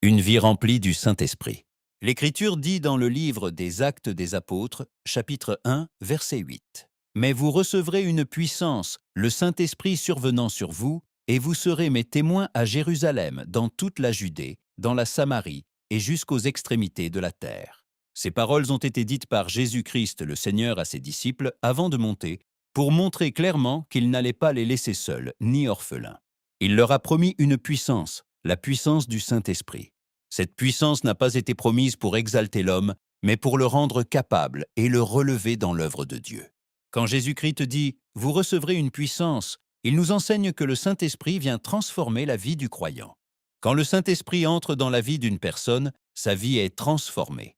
Une vie remplie du Saint-Esprit. L'Écriture dit dans le livre des Actes des Apôtres, chapitre 1, verset 8. « Mais vous recevrez une puissance, le Saint-Esprit survenant sur vous, et vous serez mes témoins à Jérusalem, dans toute la Judée, dans la Samarie et jusqu'aux extrémités de la terre. » Ces paroles ont été dites par Jésus-Christ le Seigneur à ses disciples avant de monter, pour montrer clairement qu'il n'allait pas les laisser seuls, ni orphelins. Il leur a promis une puissance, la puissance du Saint-Esprit. Cette puissance n'a pas été promise pour exalter l'homme, mais pour le rendre capable et le relever dans l'œuvre de Dieu. Quand Jésus-Christ dit « Vous recevrez une puissance », il nous enseigne que le Saint-Esprit vient transformer la vie du croyant. Quand le Saint-Esprit entre dans la vie d'une personne, sa vie est transformée.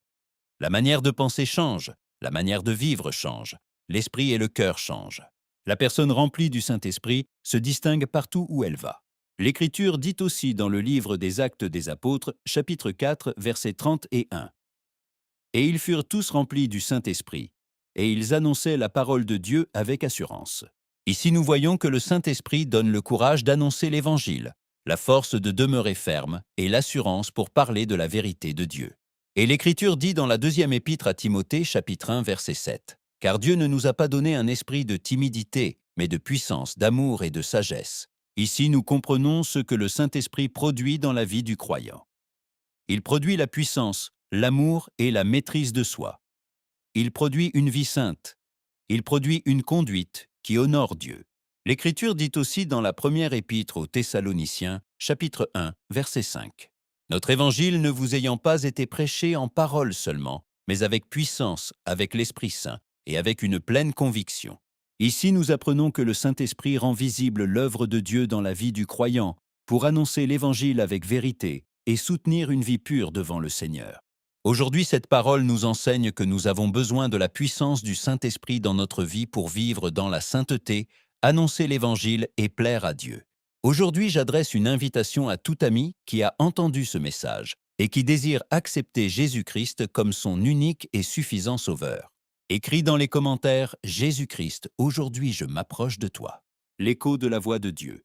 La manière de penser change, la manière de vivre change, l'esprit et le cœur changent. La personne remplie du Saint-Esprit se distingue partout où elle va. L'Écriture dit aussi dans le livre des Actes des Apôtres, chapitre 4, versets 30 et 1. « Et ils furent tous remplis du Saint-Esprit, et ils annonçaient la parole de Dieu avec assurance. » Ici, nous voyons que le Saint-Esprit donne le courage d'annoncer l'Évangile, la force de demeurer ferme et l'assurance pour parler de la vérité de Dieu. Et l'Écriture dit dans la deuxième épître à Timothée, chapitre 1, verset 7. « Car Dieu ne nous a pas donné un esprit de timidité, mais de puissance, d'amour et de sagesse. » Ici, nous comprenons ce que le Saint-Esprit produit dans la vie du croyant. Il produit la puissance, l'amour et la maîtrise de soi. Il produit une vie sainte. Il produit une conduite qui honore Dieu. L'Écriture dit aussi dans la première épître aux Thessaloniciens, chapitre 1, verset 5. « Notre évangile ne vous ayant pas été prêché en parole seulement, mais avec puissance, avec l'Esprit Saint et avec une pleine conviction. » Ici, nous apprenons que le Saint-Esprit rend visible l'œuvre de Dieu dans la vie du croyant pour annoncer l'Évangile avec vérité et soutenir une vie pure devant le Seigneur. Aujourd'hui, cette parole nous enseigne que nous avons besoin de la puissance du Saint-Esprit dans notre vie pour vivre dans la sainteté, annoncer l'Évangile et plaire à Dieu. Aujourd'hui, j'adresse une invitation à tout ami qui a entendu ce message et qui désire accepter Jésus-Christ comme son unique et suffisant Sauveur. Écris dans les commentaires « Jésus-Christ, aujourd'hui je m'approche de toi ». L'écho de la voix de Dieu.